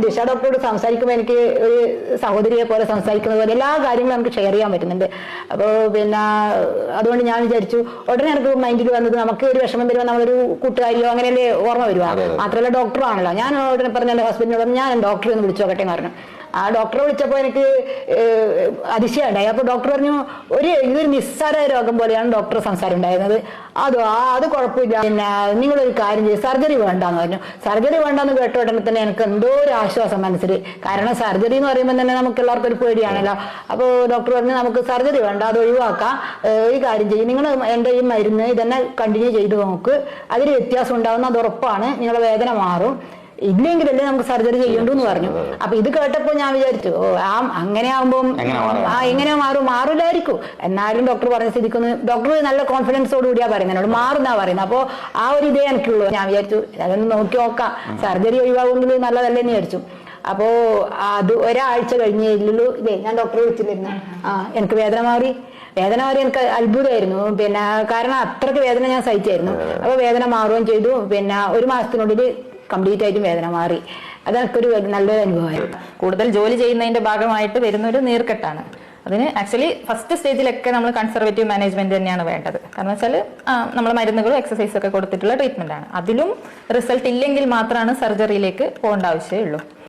ദിശ ഡോക്ടറോട് സംസാരിക്കുമ്പോൾ എനിക്ക് ഒരു സഹോദരിയെ പോലെ സംസാരിക്കുന്നത് പോലെ എല്ലാ കാര്യങ്ങളും നമുക്ക് ഷെയർ ചെയ്യാൻ പറ്റുന്നുണ്ട്. അപ്പോൾ പിന്നെ അതുകൊണ്ട് ഞാൻ വിചാരിച്ചു, ഉടനെ എനിക്ക് മൈൻഡിൽ വന്നത് നമുക്ക് ഒരു വിഷമം വരുമ്പോൾ നമ്മളൊരു കൂട്ടുകാരിയോ അങ്ങനെയല്ലേ ഓർമ്മ വരുവാ. മാത്രമല്ല ഡോക്ടറാണല്ലോ. ഞാൻ ഉടനെ പറഞ്ഞ എൻ്റെ ഹസ്ബൻഡിനോട് ഞാൻ ഡോക്ടറെ ഒന്ന് വിളിച്ചു നോക്കട്ടെ എന്ന് പറഞ്ഞു. ആ ഡോക്ടറെ വിളിച്ചപ്പോൾ എനിക്ക് അതിശയമുണ്ടായി. അപ്പോൾ ഡോക്ടർ പറഞ്ഞു, ഇതൊരു നിസ്സാര രോഗം പോലെയാണ് ഡോക്ടർ സംസാരം ഉണ്ടായിരുന്നത്. അത് കുഴപ്പമില്ല, പിന്നെ നിങ്ങളൊരു കാര്യം ചെയ്യും, സർജറി വേണ്ടാന്ന് പറഞ്ഞു. സർജറി വേണ്ടാന്ന് കേട്ട ഉടനെ തന്നെ എനിക്ക് എന്തോ ഒരു ആശ്വാസം മനസ്സിൽ. കാരണം സർജറി എന്ന് പറയുമ്പോൾ തന്നെ നമുക്ക് എല്ലാവർക്കും ഒരു പേടിയാണല്ലോ. അപ്പോൾ ഡോക്ടർ പറഞ്ഞു, നമുക്ക് സർജറി വേണ്ട, അത് ഒഴിവാക്കാം. ഈ കാര്യം ചെയ്യും, നിങ്ങൾ എൻ്റെ ഈ മരുന്ന് ഇതന്നെ കണ്ടിന്യൂ ചെയ്ത് നോക്ക്. അതിൽ വ്യത്യാസം ഉണ്ടാവുന്ന അത് ഉറപ്പാണ്, നിങ്ങളുടെ വേദന മാറും. ഇല്ലെങ്കിലല്ലേ നമുക്ക് സർജറി ചെയ്യണ്ടു എന്ന് പറഞ്ഞു. അപ്പൊ ഇത് കേട്ടപ്പോ ഞാൻ വിചാരിച്ചു, അങ്ങനെ ആവുമ്പം എങ്ങനെ മാറില്ലായിരിക്കും. എന്നാലും ഡോക്ടർ പറഞ്ഞ സ്ഥിതിക്കൊന്ന് ഡോക്ടർ നല്ല കോൺഫിഡൻസോട് കൂടിയാ പറയുന്നത്, എന്നോട് മാറുന്നാ പറയുന്നത്. അപ്പോ ആ ഒരു ഇതേ എനിക്കുള്ളൂ. ഞാൻ വിചാരിച്ചു അതൊന്ന് നോക്കി നോക്കാം, സർജറി ഒഴിവാകുമെങ്കിൽ നല്ലതല്ലെന്ന് വിചാരിച്ചു. അപ്പോ അത് ഒരാഴ്ച കഴിഞ്ഞില്ലല്ലോ ഇല്ലേ, ഞാൻ ഡോക്ടറെ വിളിച്ചിരുന്നു. എനിക്ക് വേദന മാറി എനിക്ക് അത്ഭുതമായിരുന്നു. പിന്നെ കാരണം അത്രയ്ക്ക് വേദന ഞാൻ സഹിച്ചായിരുന്നു. അപ്പൊ വേദന മാറുകയും ചെയ്തു. പിന്നെ ഒരു മാസത്തിനുള്ളിൽ കംപ്ലീറ്റ് ആയിട്ടും വേദന മാറി. അതൊക്കെ ഒരു നല്ലൊരു അനുഭവമായിരുന്നു. കൂടുതൽ ജോലി ചെയ്യുന്നതിന്റെ ഭാഗമായിട്ട് വരുന്നൊരു നീർക്കെട്ടാണ്. അതിന് ആക്ച്വലി ഫസ്റ്റ് സ്റ്റേജിലൊക്കെ നമ്മൾ കൺസർവേറ്റീവ് മാനേജ്മെന്റ് തന്നെയാണ് വേണ്ടത്. കാരണം വെച്ചാൽ നമ്മൾ മരുന്നുകളും എക്സസൈസും ഒക്കെ കൊടുത്തിട്ടുള്ള ട്രീറ്റ്മെന്റ് ആണ്. അതിലും റിസൾട്ട് ഇല്ലെങ്കിൽ മാത്രമാണ് സർജറിയിലേക്ക് പോകേണ്ട ആവശ്യമേ ഉള്ളൂ.